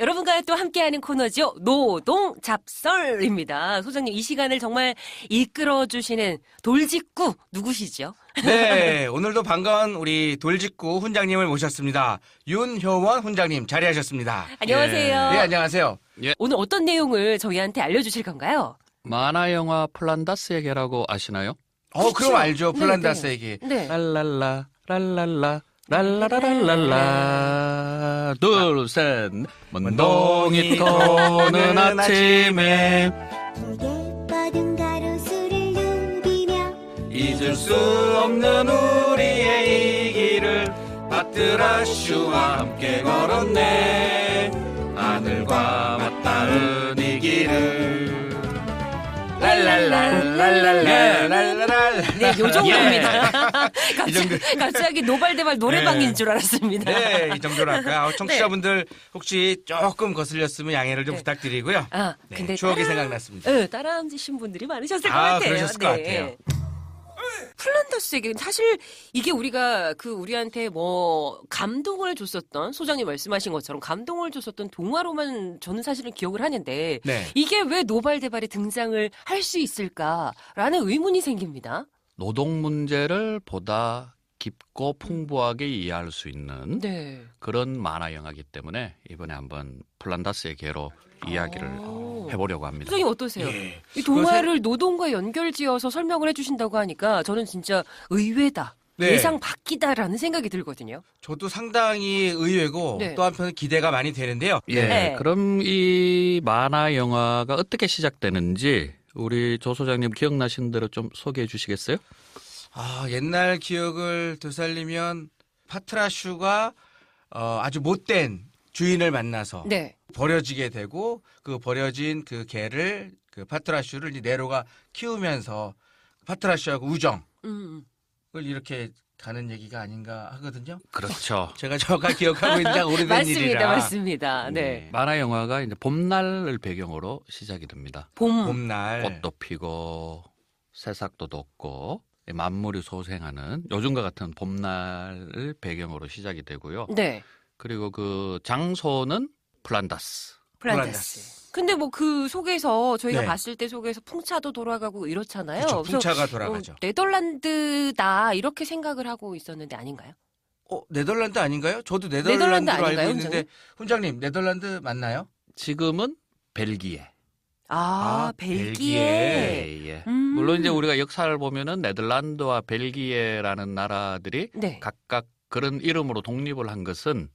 여러분과 또 함께하는 코너죠. 노동잡설입니다. 소장님, 이 시간을 정말 이끌어주시는 돌직구 누구시죠? 네, 오늘도 반가운 우리 돌직구 훈장님을 모셨습니다. 윤효원 훈장님 자리하셨습니다. 안녕하세요. 네, 안녕하세요. 오늘 어떤 내용을 저희한테 알려주실 건가요? 만화 영화 플란다스의 개라고 아시나요? 그럼 알죠. 네, 플란다스에게. 네. 랄랄라 랄랄라 랄라라랄랄라 둘셋 먼동이 터는 아침에 뻗은 가로수를 누비며 잊을 수 없는 우리의 이 길을 파트라슈와 함께 걸었네 하늘과 맞닿은 이 길을 랄랄랄랄랄랄랄랄. 네, 요 정도입니다. 이 정도. 갑자기 노발대발 노래방인 네. 줄 알았습니다. 네, 이 정도로 할까요? 청취자분들 혹시 조금 거슬렸으면 양해를 좀 네. 부탁드리고요. 네, 근데 추억이 따라- 생각났습니다. 네, 따라하신 분들이 많으셨을 것 같아요. 그러셨을 것 같아요. 플란다스에게 사실 이게 우리가 우리한테 뭐 감동을 줬었던 소장님 말씀하신 것처럼 감동을 줬었던 동화로만 저는 사실은 기억을 하는데 네. 이게 왜 노발대발에 등장을 할 수 있을까라는 의문이 생깁니다. 노동 문제를 보다 깊고 풍부하게 이해할 수 있는 네. 그런 만화 영화이기 때문에 이번에 한번 플란다스의 개로 이야기를 해보려고 합니다. 소장님 어떠세요? 예. 이 동화를 노동과 연결지어서 설명을 해주신다고 하니까 저는 진짜 의외다. 네. 예상 밖이다라는 생각이 들거든요. 저도 상당히 의외고 네. 또 한편 기대가 많이 되는데요. 예, 네. 그럼 이 만화 영화가 어떻게 시작되는지 우리 조 소장님 기억나시는 대로 좀 소개해 주시겠어요? 옛날 기억을 되살리면 파트라슈가 아주 못된 주인을 만나서 네. 버려지게 되고 그 버려진 그 개를 그 파트라슈를 이제 네로가 키우면서 파트라슈하고 우정을 이렇게 가는 얘기가 아닌가 하거든요. 그렇죠. 제가 정확하게 기억하고 있는 지 오래된 맞습니다. 일이라. 맞습니다. 네. 만화 영화가 이제 봄날을 배경으로 시작이 됩니다. 봄날. 꽃도 피고 새싹도 돋고 만물이 소생하는 요즘과 같은 봄날을 배경으로 시작이 되고요. 네. 그리고 그 장소는 플란다스. 플란다스. 근데 뭐 그 속에서 저희가 네. 봤을 때 속에서 풍차도 돌아가고 이렇잖아요. 그렇죠. 그래서 풍차가 돌아가죠. 네덜란드다 이렇게 생각을 하고 있었는데 아닌가요? 네덜란드 아닌가요? 저도 네덜란드 네덜란드로 아닌가요, 알고 있는데 훈장님 네덜란드 맞나요? 지금은 벨기에. 벨기에. 예, 예. 음. 물론 이제 우리가 역사를 보면은 네덜란드와 벨기에라는 나라들이 네. 각각 그런 이름으로 독립을 한 것은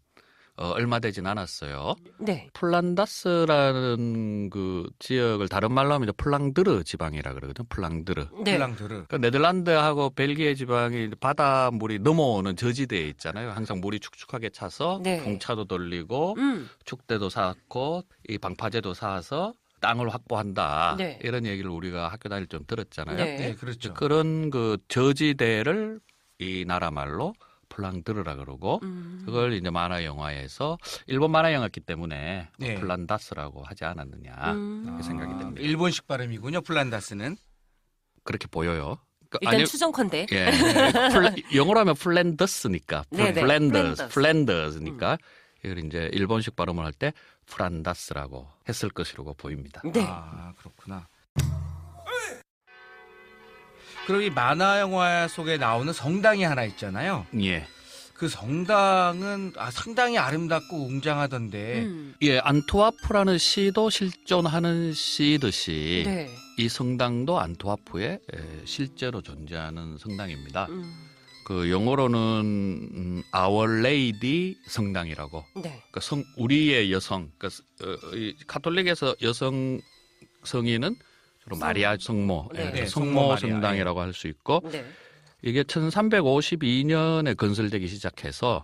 얼마 되진 않았어요. 네. 플란다스라는 그 지역을 다른 말로 하면 이제 플랑드르 지방이라 그러거든요. 플랑드르. 네. 플랑드르. 그러니까 네덜란드하고 벨기에 지방이 바닷물이 넘어오는 저지대에 있잖아요. 항상 물이 축축하게 차서 네. 풍차도 돌리고 축대도 쌓고 이 방파제도 쌓아서 땅을 확보한다. 네. 이런 얘기를 우리가 학교 다닐 때 좀 들었잖아요. 네. 네, 그렇죠. 그런 그 저지대를 이 나라 말로 플랑드르라 그러고 그걸 이제 만화 영화에서 일본 만화 영화였기 때문에 네. 플란다스라고 하지 않았느냐 이렇게 생각이 됩니다. 일본식 발음이군요. 플란다스는. 그렇게 보여요. 일단 추정컨대. 예, 영어로 하면 플랜더스니까 네네, 플랜더스니까 플랜더스. 이걸 이제 일본식 발음을 할 때 플란다스라고 했을 것이라고 보입니다. 네. 그렇구나. 그럼 이 만화 영화 속에 나오는 성당이 하나 있잖아요. 예, 그 성당은 상당히 아름답고 웅장하던데. 예, 안투아프라는 시도 실존하는 시듯이 네. 이 성당도 안투아프에 실제로 존재하는 성당입니다. 그 영어로는 Our Lady 성당이라고. 네. 그러니까 우리의 여성. 그러니까 이 카톨릭에서 여성 성인은 주로 마리아 성모, 네. 예, 네, 성모 성모 마리아, 성당이라고 할 수 있고 네. 이게 1352년에 건설되기 시작해서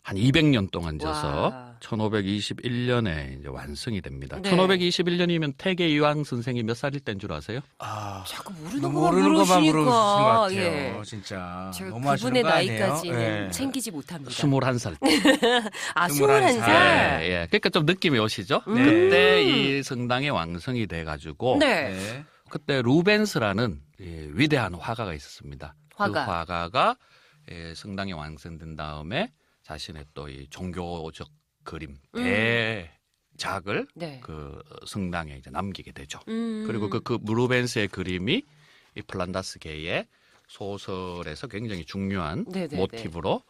한 200년 동안 져서 와. 1521년에 이제 완성이 됩니다. 네. 1521년이면 태계 이황 선생이 몇 살일 때인 줄 아세요? 자꾸 모르는 너무 것만 모르는 것만 물으신 것 물으시니까. 같아요. 예. 진짜. 제가 너무 하시는 그분의 거 아니에요? 나이까지는 예. 챙기지 못합니다. 21살 때. 21살. 예, 예. 그러니까 좀 느낌이 오시죠? 네. 그때 이 성당이 완성이 돼가지고 네. 네. 그때 루벤스라는 위대한 화가가 있었습니다. 화가. 그 화가가 성당이 완성된 다음에 자신의 또 이 종교적 그림, 작을 네. 그 성당에 이제 남기게 되죠. 음. 그리고 그 루벤스의 그림이 이 플란다스계의 소설에서 굉장히 중요한 네네네. 모티브로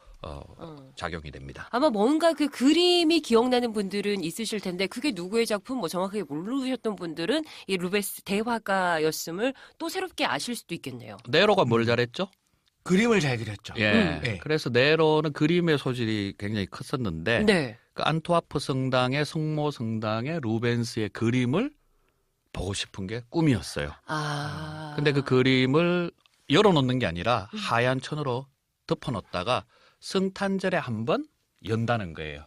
작용이 됩니다. 아마 뭔가 그 그림이 기억나는 분들은 있으실 텐데 그게 누구의 작품 뭐 정확하게 모르셨던 분들은 이 루베스 대화가였음을 또 새롭게 아실 수도 있겠네요. 네로가 뭘 잘했죠? 그림을 잘 그렸죠. 예. 네. 그래서 네로는 그림의 소질이 굉장히 컸었는데 네. 그 안토와프 성당의 성모 성당의 루벤스의 그림을 보고 싶은 게 꿈이었어요. 아. 근데 그 그림을 열어놓는 게 아니라 하얀 천으로 덮어놓다가 성탄절에 한 번 연다는 거예요.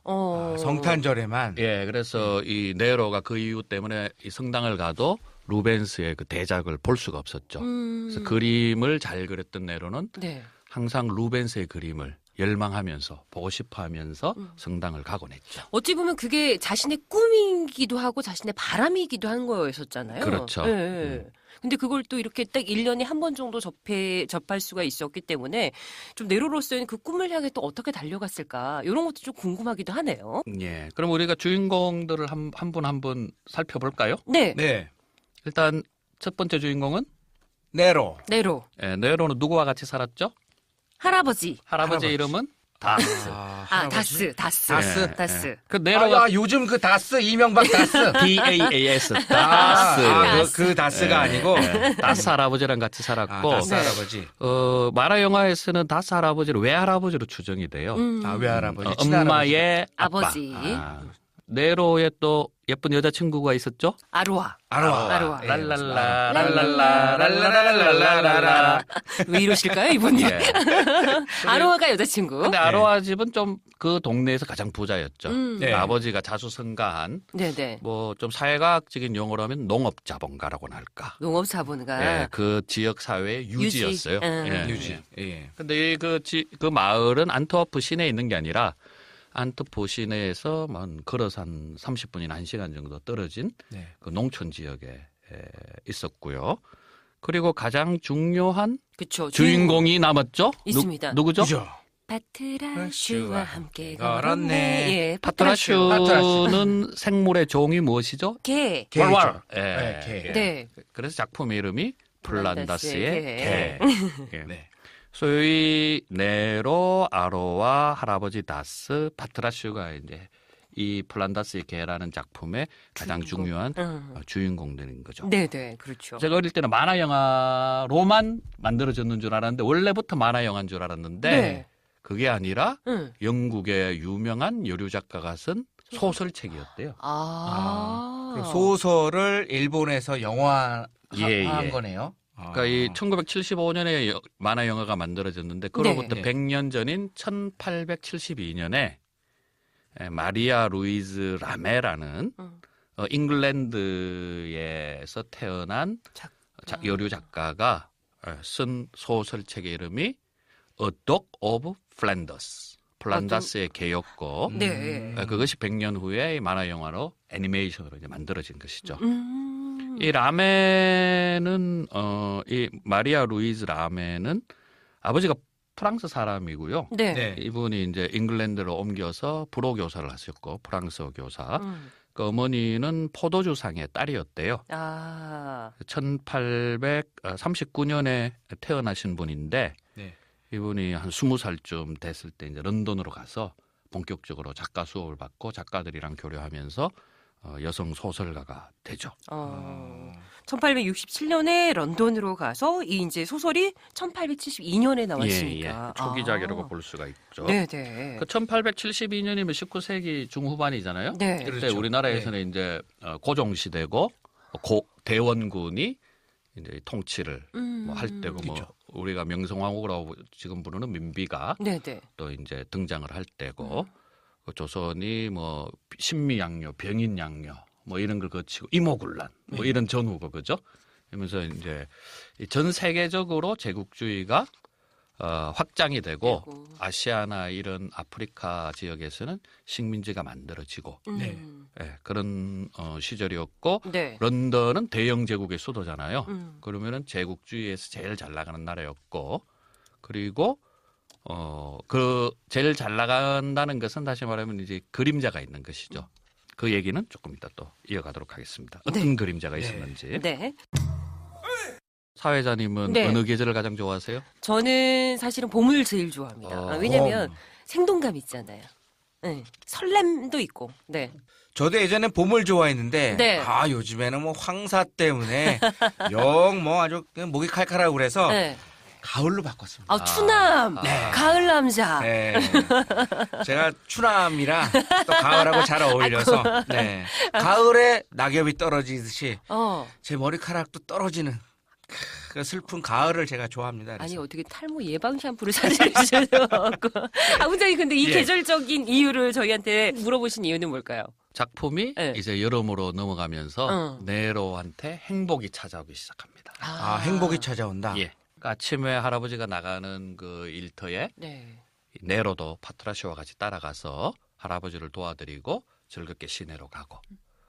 성탄절에만. 예, 그래서 이 네로가 그 이유 때문에 이 성당을 가도 루벤스의 그 대작을 볼 수가 없었죠. 그래서 그림을 잘 그렸던 네로는 네. 항상 루벤스의 그림을 열망하면서 보고 싶어하면서 성당을 가곤 했죠. 어찌 보면 그게 자신의 꿈이기도 하고 자신의 바람이기도 한 거였었잖아요. 그렇죠. 예, 예. 근데 그걸 또 이렇게 딱 1년에 한 번 정도 접할 수가 있었기 때문에 좀 네로로서는 그 꿈을 향해 또 어떻게 달려갔을까 이런 것도 좀 궁금하기도 하네요. 예, 그럼 우리가 주인공들을 한 분 한 분 살펴볼까요? 네. 네. 일단 첫 번째 주인공은 네로. 네로. 예, 네로는 누구와 같이 살았죠? 할아버지. 할아버지 이름은 다스. 할아버지? 다스. 다스? 다스. 그 네로가 요즘 그 다스, 이명박 다스. DAAS 다스. 그 다스가 아니고. 다스 할아버지랑 같이 살았고 다스 네. 할아버지. 만화 영화에서는 다스 할아버지를 외할아버지로 추정이 돼요. 외할아버지. 친할아버지. 엄마의 아빠. 아버지. 네로의 또 예쁜 여자친구가 있었죠? 아로아. 아로아. 예. 랄랄라 랄랄라 랄랄랄랄랄랄라. 왜 이러실까요, 이분이? 예. 아로아가 여자친구. 근데 아로아 집은 좀 그 동네에서 가장 부자였죠. 네. 아버지가 자수성가한 네네. 뭐 좀 사회과학적인 용어로 하면 농업자본가라고나 할까. 농업자본가. 예, 그 지역 사회의 유지였어요. 예. 유지. 예. 근데 그 마을은 안트워프 시내에 있는 게 아니라 안트워프 시내에서 걸어서 한 30분이나 1시간 정도 떨어진 네. 그 농촌 지역에 있었고요. 그리고 가장 중요한 그쵸. 주인공이 남았죠? 있습니다. 누구죠? 그죠? 파트라슈와 함께 걸었네. 걸었네. 예, 파트라슈. 파트라슈는 생물의 종이 무엇이죠? 개. 개죠. 왈왈. 예. 네, 개. 예. 네. 그래서 작품 이름이 플란다스의 개. 예. 네. 소위 네로, 아로와 할아버지 다스, 파트라슈가 이제 이 플란다스의 개라는 작품의 가장 중요한 주인공들인 거죠. 네네, 그렇죠. 제가 어릴 때는 만화 영화로만 만들어졌는 줄 알았는데 원래부터 만화 영화인 줄 알았는데 네. 그게 아니라 응. 영국의 유명한 여류 작가가 쓴 소설책이었대요. 그 소설을 일본에서 영화한 예. 거네요. 그러니까 이 1975년에 만화 영화가 만들어졌는데 그로부터 네. 100년 전인 1872년에 마리아 루이즈 라메라는 잉글랜드에서 태어난 여류 작가가 쓴 소설책의 이름이 A Dog of Flanders. 플란다스의 개였고 네. 그것이 100년 후에 이 만화 영화로 애니메이션으로 이제 만들어진 것이죠. 이 라메는 이 마리아 루이즈 라메는 아버지가 프랑스 사람이고요. 네. 네. 이분이 이제 잉글랜드로 옮겨서 불어 교사를 하셨고 프랑스어 교사. 그 어머니는 포도주상의 딸이었대요. 1839년에 태어나신 분인데 네. 이분이 한 20살쯤 됐을 때 이제 런던으로 가서 본격적으로 작가 수업을 받고 작가들이랑 교류하면서 여성 소설가가 되죠. 1867년에 런던으로 가서 이 이제 소설이 1872년에 나왔으니까. 초기작이라고 볼 수가 있죠. 네네. 그 1872년이면 19세기 중후반이잖아요. 네. 그때 그렇죠. 우리나라에서는 이제 고종 시대고 대원군이 이제 통치를 뭐 할 때고 뭐 그렇죠. 우리가 명성황후라고 지금 부르는 민비가 네네. 또 이제 등장을 할 때고 그 조선이 뭐 신미양요, 병인양요 뭐 이런 걸 거치고 이모군란 뭐 이런 전후고 그죠? 그러면서 이제 전 세계적으로 제국주의가 확장이 되고 아시아나 이런 아프리카 지역에서는 식민지가 만들어지고 예, 그런 시절이었고 네. 런던은 대영 제국의 수도잖아요. 그러면은 제국주의에서 제일 잘 나가는 나라였고 그리고 그 제일 잘 나간다는 것은 다시 말하면 이제 그림자가 있는 것이죠. 그 얘기는 조금 이따 또 이어가도록 하겠습니다. 어떤 그림자가 네. 있었는지. 네. 사회자님은 네. 어느 계절을 가장 좋아하세요? 저는 사실은 봄을 제일 좋아합니다. 왜냐면 생동감 있잖아요. 네. 설렘도 있고. 네. 저도 예전엔 봄을 좋아했는데 네. 요즘에는 뭐 황사 때문에 영 뭐 아주 그냥 목이 칼칼하고 그래서 네. 가을로 바꿨습니다. 아, 추남. 네. 가을 남자. 네. 제가 추남이라 또 가을하고 잘 어울려서 네. 가을에 낙엽이 떨어지듯이 제 머리카락도 떨어지는 그 슬픈 가을을 제가 좋아합니다. 그래서. 아니 어떻게 탈모 예방 샴푸를 사주셔갖고 아무튼 근데 이 예. 계절적인 이유를 저희한테 물어보신 이유는 뭘까요? 작품이 네. 이제 여름으로 넘어가면서 응. 네로한테 행복이 찾아오기 시작합니다. 행복이 찾아온다. 예. 그러니까 아침에 할아버지가 나가는 그 일터에 네. 네로도 파트라시오와 같이 따라가서 할아버지를 도와드리고 즐겁게 시내로 가고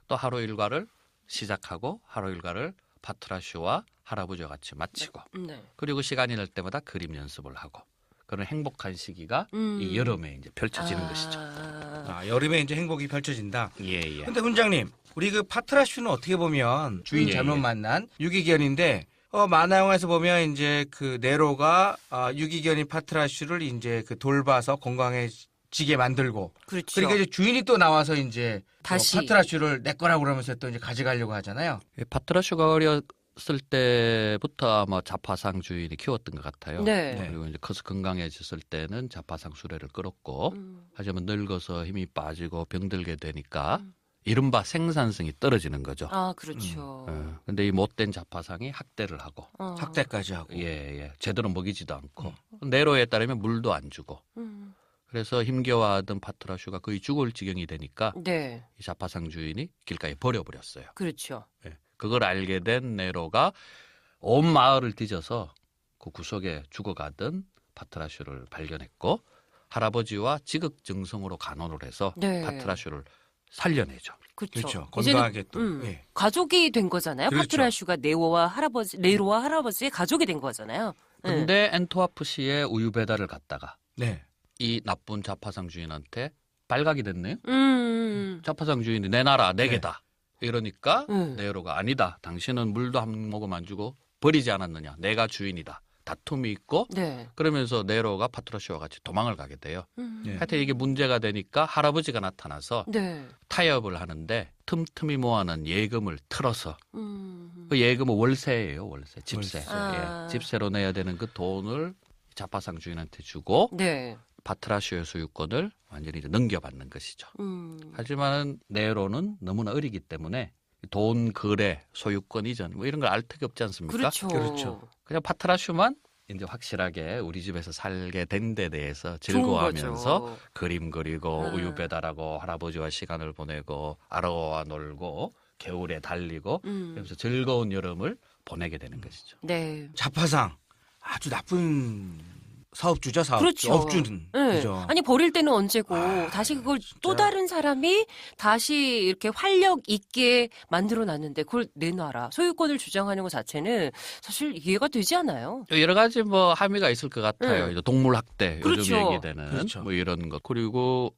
또 하루 일과를 시작하고 하루 일과를 파트라시오와 할아버지와 같이 마치고 네. 그리고 시간이 날 때마다 그림 연습을 하고 그런 행복한 시기가 이 여름에 이제 펼쳐지는 것이죠. 여름에 이제 행복이 펼쳐진다. 예, 예. 근데 훈장님, 우리 그 파트라슈는 어떻게 보면 주인 예, 잘못 예. 만난 유기견인데 만화 영화에서 보면 이제 그 네로가 유기견인 파트라슈를 이제 그 돌봐서 건강해지게 만들고 그렇죠. 그러니까 이제 주인이 또 나와서 이제 다시. 파트라슈를 내 거라고 그러면서 또 이제 가져가려고 하잖아요. 파트라슈가 어렸을 때부터 아마 자파상 주인이 키웠던 것 같아요. 네. 그리고 이제 커서 건강해졌을 때는 자파상 수레를 끌었고 하지만 늙어서 힘이 빠지고 병들게 되니까 이른바 생산성이 떨어지는 거죠. 아, 그렇죠. 근데 이 못된 자파상이 학대를 하고 학대까지 하고. 예. 제대로 먹이지도 않고 네로에 따르면 물도 안 주고 그래서 힘겨워하던 파트라슈가 거의 죽을 지경이 되니까 네. 이 자파상 주인이 길가에 버려버렸어요. 그렇죠. 예. 그걸 알게 된 네로가 온 마을을 뒤져서 그 구석에 죽어가던 파트라슈를 발견했고 할아버지와 지극정성으로 간호를 해서 네. 파트라슈를 살려내죠. 그렇죠. 이제는, 건강하게 또. 예. 가족이 된 거잖아요. 그렇죠. 파트라슈가 네로와 할아버지의 가족이 된 거잖아요. 근데 엔트와프시에 우유 배달을 갔다가 네. 이 나쁜 자파상 주인한테 발각이 됐네요. 자파상 주인이 내놔라 내 네. 개다. 이러니까 네로가 아니다. 당신은 물도 한 모금 안 주고 버리지 않았느냐. 내가 주인이다. 다툼이 있고 네. 그러면서 네로가 파트라슈와 같이 도망을 가게 돼요. 네. 하여튼 이게 문제가 되니까 할아버지가 나타나서 네. 타협을 하는데 틈틈이 모아놓은 예금을 틀어서 음. 그 예금은 월세예요. 월세. 집세. 월세. 아. 예, 집세로 내야 되는 그 돈을 자파상 주인한테 주고 네. 파트라슈의 소유권을 완전히 이제 넘겨받는 것이죠. 하지만 네로는 너무나 어리기 때문에 돈 거래, 소유권 이전 뭐 이런 걸 알 턱이 없지 않습니까? 그렇죠. 그렇죠. 그냥 파트라슈만 이제 확실하게 우리 집에서 살게 된 데 대해서 좋은 즐거워하면서 거죠. 그림 그리고 우유 배달하고 할아버지와 시간을 보내고 아로와 놀고 겨울에 달리고 그러면서 즐거운 여름을 보내게 되는 것이죠. 네. 자파상 아주 나쁜 사업주죠, 그렇죠. 업주는. 네. 그죠. 아니 버릴 때는 언제고 다시 그걸 또 다른 사람이 다시 이렇게 활력 있게 만들어 놨는데 그걸 내놔라 소유권을 주장하는 것 자체는 사실 이해가 되지 않아요. 여러 가지 뭐 함의가 있을 것 같아요. 네. 이제 동물 학대 요즘 그렇죠. 얘기되는 그렇죠. 뭐 이런 것 그리고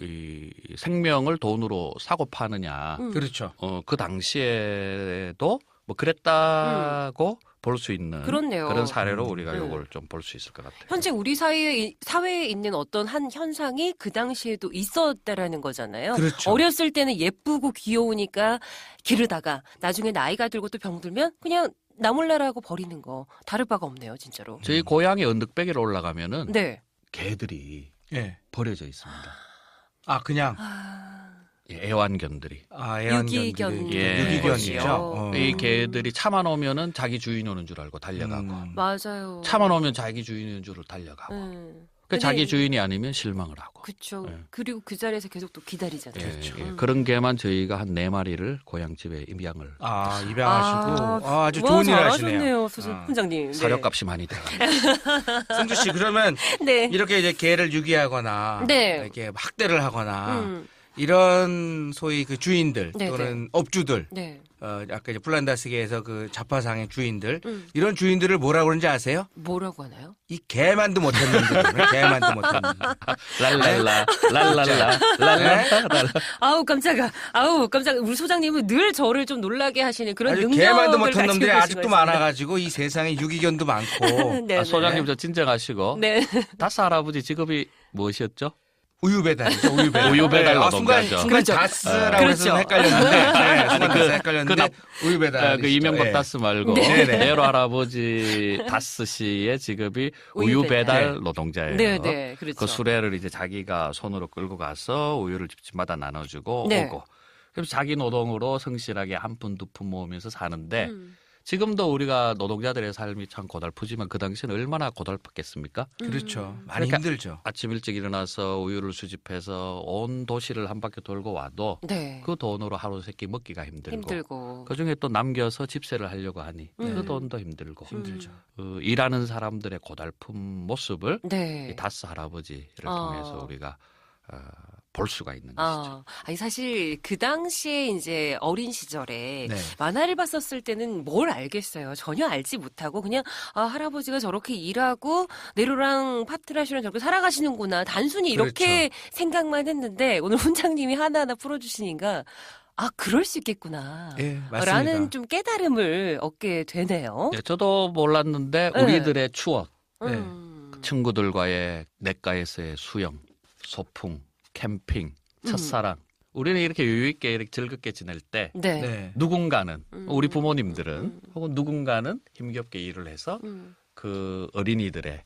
이 생명을 돈으로 사고 파느냐 그렇죠. 그 당시에도 뭐 그랬다고 볼 수 있는 그렇네요. 그런 사례로 우리가 네. 요걸 좀 볼 수 있을 것 같아요. 현재 우리 사회에 있는 어떤 한 현상이 그 당시에도 있었다라는 거잖아요. 그렇죠. 어렸을 때는 예쁘고 귀여우니까 기르다가 나중에 나이가 들고 또 병들면 그냥 나 몰라라고 버리는 거 다를 바가 없네요, 진짜로. 저희 고향의 언덕배기로 올라가면은 네. 개들이 예. 버려져 있습니다. 그냥 예, 애완견들이. 유기견. 예. 유기견이죠. 이 개들이 차만 오면은 자기 주인 오는 줄 알고 달려가고 맞아요. 차만 오면 자기 주인 오는 줄 달려가고 그 자기 주인이 아니면 실망을 하고. 그렇죠. 예. 그리고 그 자리에서 계속 또 기다리잖아요. 예. 그런 개만 저희가 한 4마리를 고향집에 입양을 입양하시고 아주 와, 좋은 일 하시네요. 잘하셨네요, 훈장님. 네. 사료값이 많이 들어갑니다. 승주 씨 그러면 네. 이렇게 이제 개를 유기하거나 네. 이렇게 학대를 하거나 이런 소위 그 주인들 네, 또는 업주들, 네. 아까 이제 플란다스계에서 그 자파상의 주인들, 이런 주인들을 뭐라고 그러는지 아세요? 뭐라고 하나요? 이 개만도 못한 놈들, 개만도 못한 놈들. 랄랄라, 랄랄라, 랄랄라. 아우 깜짝아. 우리 소장님은 늘 저를 좀 놀라게 하시는 그런 아주 능력을 개만도 못한 가지고 놈들이 계신 아직도 것 같습니다. 많아가지고 이 세상에 유기견도 많고 네, 소장님 저 진정하시고. 네. 다스 할아버지 직업이 무엇이었죠? 우유 배달이죠, 우유 배달. 우유 배달 순간 노동자죠. 그렇죠. 다스라고 해서 그렇죠. 헷갈렸는데, 순간 다스 헷갈렸는데 우유 배달. 그 이명박 다스 말고 네. 네로 할아버지 다스 씨의 직업이 우유 우유 배달 배달. 노동자예요. 네, 네, 그렇죠. 그 수레를 이제 자기가 손으로 끌고 가서 우유를 집집마다 나눠주고 네. 오고. 그래서 자기 노동으로 성실하게 한 푼 두 푼 모으면서 사는데 음. 지금도 우리가 노동자들의 삶이 참 고달프지만 그 당시는 얼마나 고달팠겠습니까? 그렇죠. 많이 그러니까 힘들죠. 아침 일찍 일어나서 우유를 수집해서 온 도시를 한 바퀴 돌고 와도 네. 그 돈으로 하루 세끼 먹기가 힘들고. 그중에 또 남겨서 집세를 하려고 하니 네. 그 돈도 힘들고 힘들죠. 일하는 사람들의 고달픈 모습을 네. 이 다스 할아버지를 아. 통해서 우리가 볼 수가 있는 것이죠. 아니 사실 그 당시에 이제 어린 시절에 네. 만화를 봤었을 때는 뭘 알겠어요. 전혀 알지 못하고 그냥 할아버지가 저렇게 일하고 네로랑 파트라시랑 저렇게 살아가시는구나. 단순히 이렇게 생각만 했는데 오늘 훈장님이 하나하나 풀어주시니까 그럴 수 있겠구나. 예, 맞습니다. 라는 좀 깨달음을 얻게 되네요. 네, 저도 몰랐는데 네. 우리들의 추억, 네. 친구들과의 냇가에서의 수영, 소풍, 캠핑, 첫사랑. 우리는 이렇게 여유 있게 이렇게 즐겁게 지낼 때 네. 네. 누군가는 우리 부모님들은 혹은 누군가는 힘겹게 일을 해서 그 어린이들의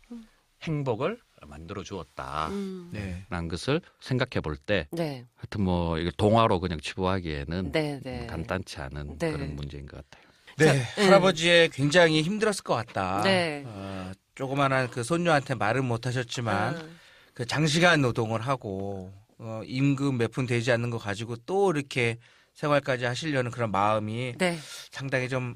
행복을 만들어 주었다. 네. 라는 것을 생각해 볼 때 네. 하여튼 뭐 이게 동화로 그냥 치부하기에는 네, 네. 간단치 않은 네. 그런 문제인 것 같아요. 네, 할아버지의 굉장히 힘들었을 것 같다. 네. 조그만한 그 손녀한테 말은 못하셨지만 그 장시간 노동을 하고 임금 몇 푼 되지 않는 거 가지고 또 이렇게 생활까지 하시려는 그런 마음이 네. 상당히 좀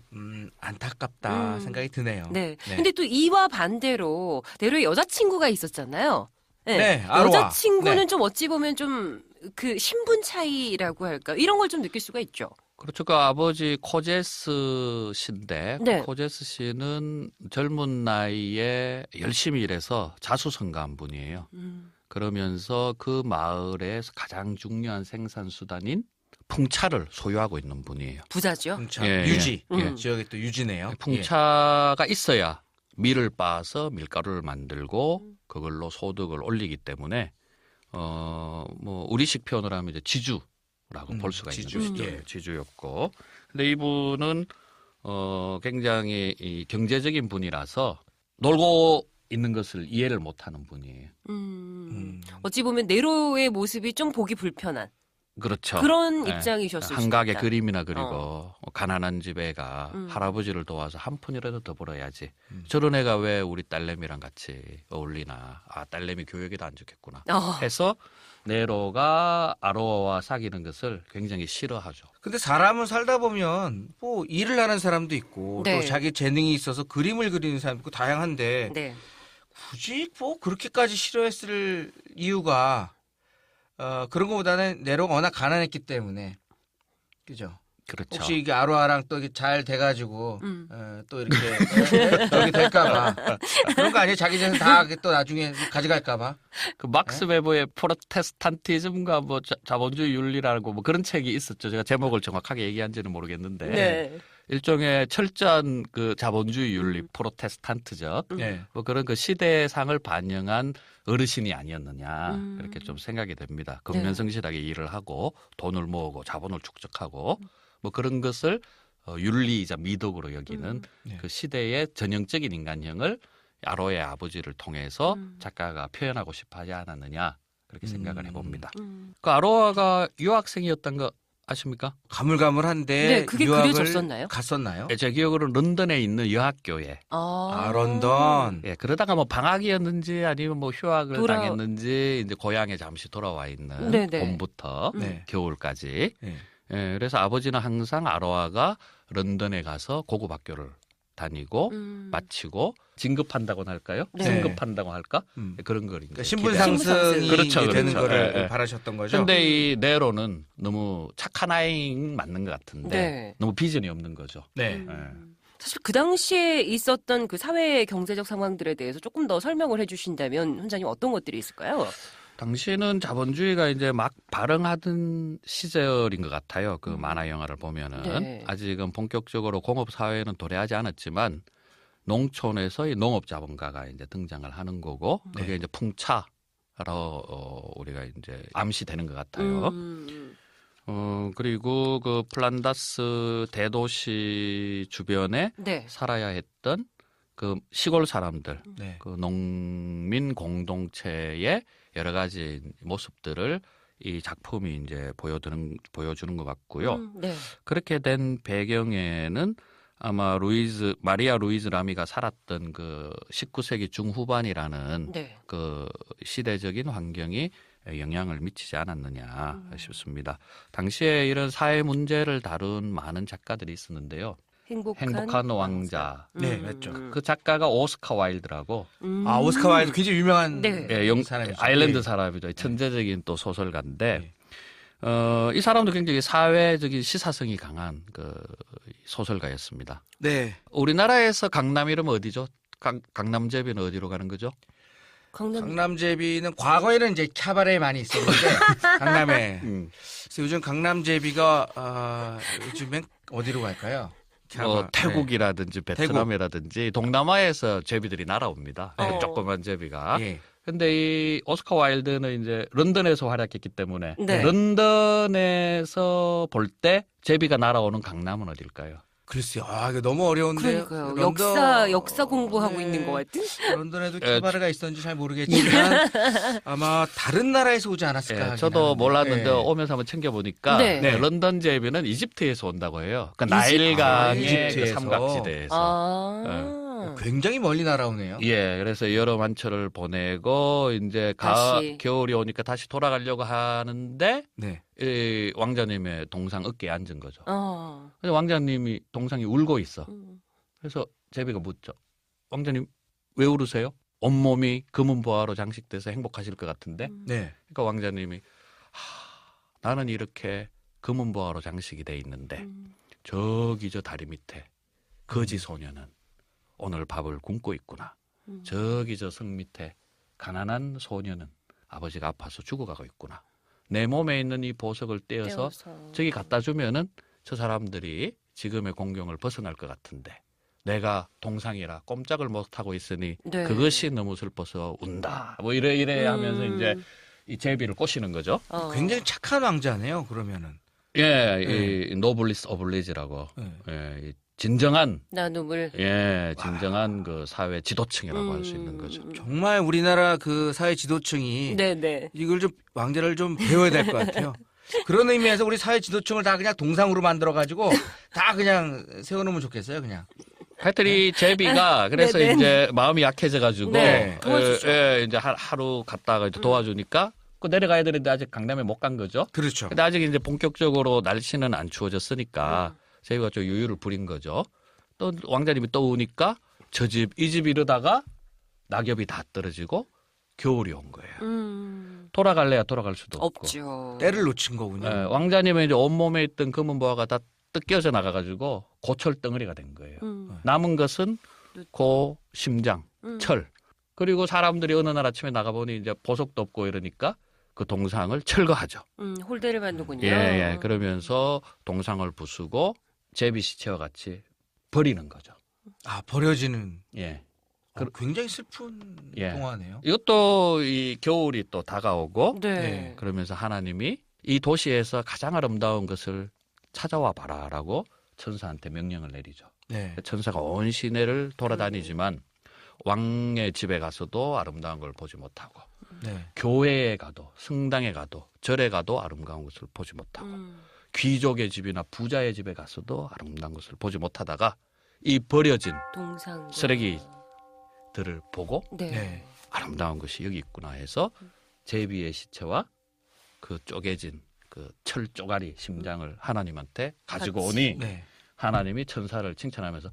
안타깝다 생각이 드네요. 네. 근데 또 이와 반대로 네로의 여자친구가 있었잖아요. 네, 아로아. 여자친구는 네. 좀 어찌 보면 좀 그 신분 차이라고 할까 이런 걸 좀 느낄 수가 있죠. 그렇죠. 그 아버지 코제스 씨인데 네. 그 코제스 씨는 젊은 나이에 열심히 일해서 자수성가한 분이에요. 그러면서 그 마을에서 가장 중요한 생산 수단인 풍차를 소유하고 있는 분이에요. 부자죠. 풍차, 예, 유지. 예. 지역에 또 유지네요. 풍차가 있어야 밀을 빻아서 밀가루를 만들고 그걸로 소득을 올리기 때문에 뭐 우리식 표현을 하면 이제 지주라고 볼 수가 지주. 있는 것이죠. 예. 지주였고, 근데 이분은 굉장히 이 경제적인 분이라서 놀고 있는 것을 이해를 못하는 분이에요. 어찌 보면 네로의 모습이 좀 보기 불편한 그렇죠. 그런 네. 입장이셨을 수도 한각의 있다. 그림이나 그리고 가난한 집 애가 할아버지를 도와서 한 푼이라도 더 벌어야지. 저런 애가 왜 우리 딸내미랑 같이 어울리나. 딸내미 교육에도 안 좋겠구나. 해서 네로가 아로아와 사귀는 것을 굉장히 싫어하죠. 근데 사람은 살다 보면 뭐 일을 하는 사람도 있고 네. 또 자기 재능이 있어서 그림을 그리는 사람도 있고 다양한데 네. 굳이 뭐 그렇게까지 싫어했을 이유가 그런 것보다는 네로가 워낙 가난했기 때문에 그죠? 그렇죠. 혹시 이게 아로아랑 또 이게 잘 돼가지고 또 이렇게 여기 될까봐 그런 거 아니에요? 자기 재산 다 또 나중에 가져갈까봐. 그 막스 웨버의 프로테스탄티즘과 뭐 자본주의 윤리라고 뭐 그런 책이 있었죠. 제가 제목을 정확하게 얘기한지는 모르겠는데 네. 일종의 철저한 그 자본주의 윤리 프로테스탄트적 네. 뭐 그런 그 시대상을 반영한 어르신이 아니었느냐 그렇게 좀 생각이 됩니다. 근면성실하게 일을 하고 돈을 모으고 자본을 축적하고 뭐 그런 것을 윤리이자 미덕으로 여기는 그 시대의 전형적인 인간형을 아로의 아버지를 통해서 작가가 표현하고 싶어 하지 않았느냐 그렇게 생각을 해봅니다. 그 아로아가 유학생이었던 거 아십니까? 가물가물한데 네, 그게 유학을 그려졌었나요? 갔었나요? 제 기억으로는 런던에 있는 여학교에 런던. 예, 그러다가 뭐 방학이었는지 아니면 뭐 휴학을 돌아- 당했는지 이제 고향에 잠시 돌아와 있는 네네. 봄부터 네. 겨울까지. 네. 예, 그래서 아버지는 항상 아로아가 런던에 가서 고급 학교를 다니고 마치고 진급한다고나 할까요? 네. 승급한다고 할까? 그런 걸 이제 그러니까 신분 상승이 그렇죠, 되는 그렇죠. 거를 예, 예. 바라셨던 거죠. 근데 이 네로는 너무 착한 아이인 맞는 것 같은데 네. 너무 비전이 없는 거죠. 네. 예. 사실 그 당시에 있었던 그 사회 경제적 상황들에 대해서 조금 더 설명을 해주신다면 훈장님 어떤 것들이 있을까요? 당시는 자본주의가 이제 막 발흥하던 시절인 것 같아요. 그 만화 영화를 보면은 네. 아직은 본격적으로 공업 사회는 도래하지 않았지만 농촌에서 이 농업 자본가가 이제 등장을 하는 거고 그게 이제 풍차로 우리가 이제 암시되는 것 같아요. 그리고 그 플란다스 대도시 주변에 네. 살아야 했던 그 시골 사람들, 네. 그 농민 공동체의 여러 가지 모습들을 이 작품이 이제 보여주는 것 같고요. 네. 그렇게 된 배경에는 아마 마리아 루이즈 라미가 살았던 그 19세기 중후반이라는 네. 그 시대적인 환경이 영향을 미치지 않았느냐 싶습니다. 당시에 이런 사회 문제를 다룬 많은 작가들이 있었는데요. 행복한 왕자. 네, 맞죠. 그 작가가 오스카 와일드라고 아, 오스카 와일드 굉장히 유명한 네. 사람이죠. 아일랜드 네. 사람이죠. 천재적인 또 소설가인데 네. 이 사람도 굉장히 사회적인 시사성이 강한 그 소설가였습니다. 네. 우리나라에서 강남 이러면 어디죠? 강남제비는 어디로 가는 거죠? 강남제비는 과거에는 이제 캬바레에 많이 있었는데 강남에. 그래서 요즘 강남제비가 요즘엔 어디로 갈까요? 뭐 태국이라든지 베트남이라든지 동남아에서 제비들이 날아옵니다. 조그만 제비가. 예. 근데 이 오스카 와일드는 이제 런던에서 활약했기 때문에 네. 런던에서 볼 때 제비가 날아오는 강남은 어딜까요? 글쎄요. 아, 이거 너무 어려운데요. 그러니까요. 역사 공부하고 있는 것 같은? 런던에도 캬바레가 있었는지 잘 모르겠지만 아마 다른 나라에서 오지 않았을까. 저도 몰랐는데 오면서 한번 챙겨보니까 네. 런던 제비는 이집트에서 온다고 해요. 그러니까 나일강의 이집트에서. 그 삼각지대에서. 굉장히 멀리 날아오네요. 예, 그래서 여러 만철을 보내고 이제 다시. 겨울이 오니까 다시 돌아가려고 하는데 네. 이 왕자님의 동상 어깨에 앉은 거죠. 어. 그래서 왕자님이 동상이 울고 있어. 그래서 제비가 묻죠. 왕자님 왜 울으세요? 온몸이 금은 보화로 장식돼서 행복하실 것 같은데. 네. 그러니까 왕자님이 나는 이렇게 금은 보화로 장식이 돼 있는데 저기 저 다리 밑에 거지 소녀는 오늘 밥을 굶고 있구나. 저기 저 성 밑에 가난한 소녀는 아버지가 아파서 죽어가고 있구나. 내 몸에 있는 이 보석을 떼어서 저기 갖다 주면은 저 사람들이 지금의 공경을 벗어날 것 같은데 내가 동상이라 꼼짝을 못하고 있으니 네. 그것이 너무 슬퍼서 운다. 뭐 이래 하면서 이제 이 제비를 꼬시는 거죠. 굉장히 착한 왕자네요. 그러면은. 예, 이 노블리스 오블리지라고. 예, 이 진정한 나눔을 진정한 그 사회 지도층이라고 할 수 있는 거죠. 정말 우리나라 그 사회 지도층이 네네. 이걸 좀 왕자를 좀 배워야 될 것 같아요. 그런 의미에서 우리 사회 지도층을 다 그냥 동상으로 만들어 가지고 다 그냥 세워놓으면 좋겠어요. 그냥. 하여튼 이 제비가 그래서 네네. 이제 마음이 약해져가지고 네, 도와주죠. 이제 하루 갔다가 이제 도와주니까 그 내려가야 되는데 아직 강남에 못 간 거죠. 그렇죠. 근데 아직 이제 본격적으로 날씨는 안 추워졌으니까 제비가 좀 유유를 부린 거죠. 또 왕자님이 또 오니까 저 집, 이 집 이러다가 낙엽이 다 떨어지고 겨울이 온 거예요. 돌아갈래야 돌아갈 수도 없고. 없죠. 때를 놓친 거군요. 예, 왕자님은 이제 온몸에 있던 검은 보화가 다 뜯겨져 나가가지고 고철 덩어리가 된 거예요. 남은 것은 고 심장, 철. 그리고 사람들이 어느 날 아침에 나가보니 이제 보석도 없고 이러니까 그 동상을 철거하죠. 홀대를 받는군요. 예. 그러면서 동상을 부수고 제비 시체와 같이 버리는 거죠. 아, 버려지는. 예. 굉장히 슬픈 예. 동화네요. 이것도 이 겨울이 또 다가오고 네. 그러면서 하나님이 이 도시에서 가장 아름다운 것을 찾아와 봐라라고 천사한테 명령을 내리죠. 네. 천사가 온 시내를 돌아다니지만 왕의 집에 가서도 아름다운 걸 보지 못하고 네. 교회에 가도 성당에 가도 절에 가도 아름다운 것을 보지 못하고 귀족의 집이나 부자의 집에 가서도 아름다운 것을 보지 못하다가 이 버려진 동상 쓰레기들을 보고 네. 아름다운 것이 여기 있구나 해서 제비의 시체와 그 쪼개진 그 철 쪼가리 심장을 하나님한테 가지고 오니 네. 하나님이 천사를 칭찬하면서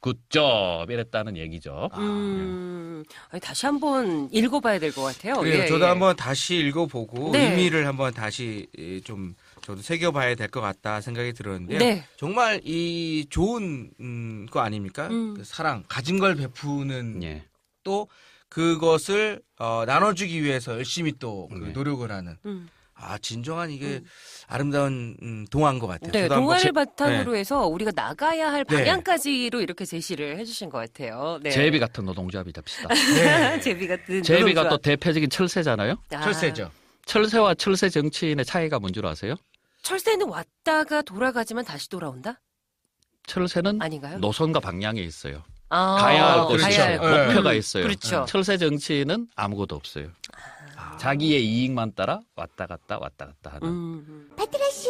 굿잡 이랬다는 얘기죠. 아니, 다시 한번 읽어봐야 될 것 같아요. 그래요. 저도 한번 다시 읽어보고 네. 의미를 한번 다시 좀 저도 새겨봐야 될 것 같다 생각이 들었는데요. 네. 정말 이 좋은 거 아닙니까? 그 사랑, 가진 걸 베푸는 예. 또 그것을 나눠주기 위해서 열심히 또 그 네. 노력을 하는 진정한 이게 아름다운 동화인 것 같아요. 네, 저도 한번 동화를 바탕으로 네. 해서 우리가 나가야 할 네. 방향까지로 이렇게 제시를 해주신 것 같아요. 네. 제비 같은 노동조합이 됩시다. 네. 제비 같은 제비가 노동조합. 또 대표적인 철새잖아요. 철새죠. 철새와 철새 정치인의 차이가 뭔 줄 아세요? 철새는 왔다가 돌아가지만 다시 돌아온다? 철새는 아닌가요? 노선과 방향에 있어요. 아, 가야 할 곳이 가야 할 있어요. 네. 목표가 있어요. 그렇죠. 철새 정치인은 아무것도 없어요. 자기의 이익만 따라 왔다 갔다 하는. 파트라슈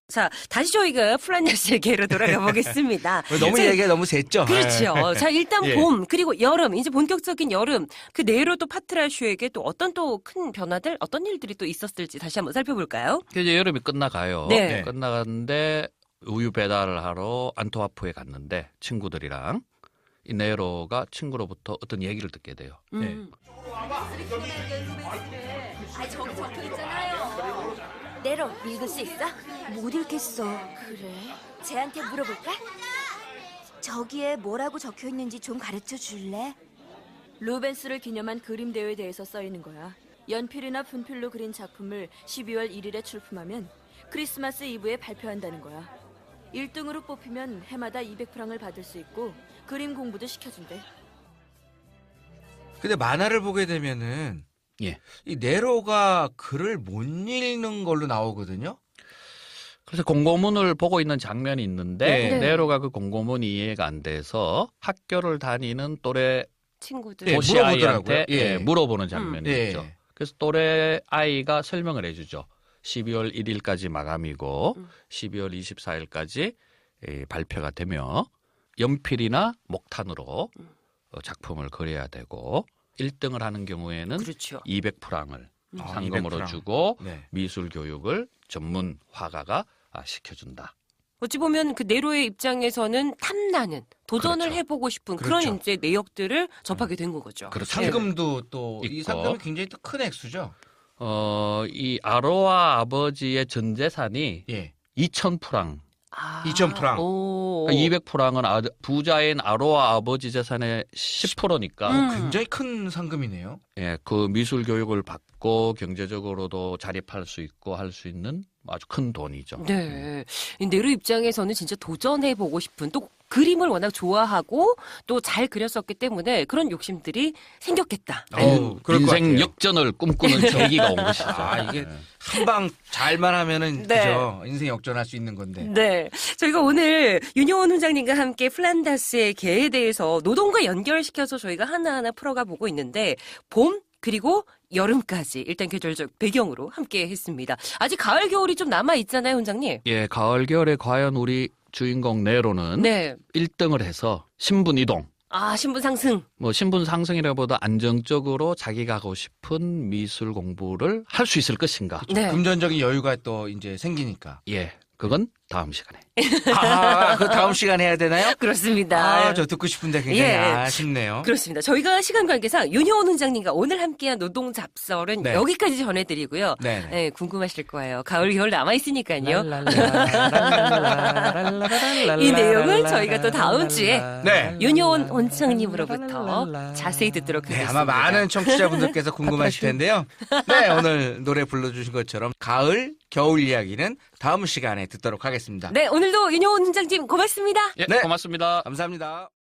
자, 다시 저희가 플란야스에게로 돌아가 보겠습니다. 너무 자, 얘기가 너무 셌죠. 그렇죠. 자, 일단 예. 봄, 그리고 여름, 이제 본격적인 여름, 그 네로도 파트라슈에게 또 어떤 또 큰 변화들, 어떤 일들이 또 있었을지 다시 한번 살펴볼까요? 이제 여름이 끝나가요. 네. 끝나갔는데 우유 배달을 하러 안토와프에 갔는데 친구들이랑 이 네로가 친구로부터 어떤 얘기를 듣게 돼요. 네. 저기 적혀 있잖아요. 네로 읽을 수 있어? 못 읽겠어. 그래? 쟤한테 물어볼까? 저기에 뭐라고 적혀 있는지 좀 가르쳐 줄래? 루벤스를 기념한 그림 대회에 대해서 써 있는 거야. 연필이나 분필로 그린 작품을 12월 1일에 출품하면 크리스마스 이브에 발표한다는 거야. 1등으로 뽑히면 해마다 200프랑을 받을 수 있고 그림 공부도 시켜준대. 근데 만화를 보게 되면은 예. 이 네로가 글을 못 읽는 걸로 나오거든요. 그래서 공고문을 보고 있는 장면이 있는데 네. 네로가 그 공고문이 이해가 안 돼서 학교를 다니는 또래 친구들. 네, 도시 물어보더라고요. 아이한테 예. 물어보는 장면이 예. 있죠. 그래서 또래 아이가 설명을 해주죠. 12월 1일까지 마감이고 12월 24일까지 발표가 되며 연필이나 목탄으로 작품을 그려야 되고 1등을 하는 경우에는 그렇죠. 200프랑을 아, 상금으로 200프랑. 주고 네. 미술 교육을 전문 화가가 시켜준다. 어찌 보면 그 네로의 입장에서는 탐나는 도전을 그렇죠. 해보고 싶은 그 그렇죠. 런 이제 내역들을 접하게 된 거죠. 그렇죠. 상금도 또 이 있고. 상금이 굉장히 또 큰 액수죠. 이 아로아 아버지의 전 재산이 예. 2,000프랑. 2,000프랑. 오. 그러니까 200프랑은 부자인 아로아 아버지 재산의 10%니까 굉장히 큰 상금이네요. 예, 그 미술 교육을 받고 경제적으로도 자립할 수 있고 할 수 있는 아주 큰 돈이죠. 네. 이 네로 입장에서는 진짜 도전해보고 싶은 또 그림을 워낙 좋아하고 또 잘 그렸었기 때문에 그런 욕심들이 생겼겠다. 그럴 것 인생 같아요. 역전을 꿈꾸는 계기가 온 것이죠. 이게 한 방 잘만 하면은 네. 그죠 인생 역전할 수 있는 건데. 네. 저희가 오늘 윤효원 훈장님과 함께 플란다스의 개에 대해서 노동과 연결시켜서 저희가 하나하나 풀어가 보고 있는데 봄 그리고 여름까지 일단 계절적 배경으로 함께 했습니다. 아직 가을 겨울이 좀 남아 있잖아요, 훈장님. 예, 가을 겨울에 과연 우리 주인공 네로는 네. 1등을 해서 신분 이동, 신분 상승. 뭐 신분 상승이라보다 안정적으로 자기가 하고 싶은 미술 공부를 할 수 있을 것인가? 네. 금전적인 여유가 또 이제 생기니까. 예, 그건 다음 시간에. 그 다음 시간 해야 되나요? 그렇습니다. 저 듣고 싶은데 굉장히 예. 아쉽네요. 그렇습니다. 저희가 시간 관계상 윤효원 훈장님과 오늘 함께한 노동 잡설은 네. 여기까지 전해드리고요. 네. 네, 궁금하실 거예요. 가을, 겨울 남아있으니까요. 이 내용을 저희가 또 다음 주에 네. 윤효원 원장님으로부터 자세히 듣도록 네, 하겠습니다. 아마 많은 청취자분들께서 궁금하실 텐데요. 네, 오늘 노래 불러주신 것처럼 가을, 겨울 이야기는 다음 시간에 듣도록 하겠습니다. 네, 오늘도 윤효원 훈장님 고맙습니다. 예, 네. 고맙습니다. 감사합니다.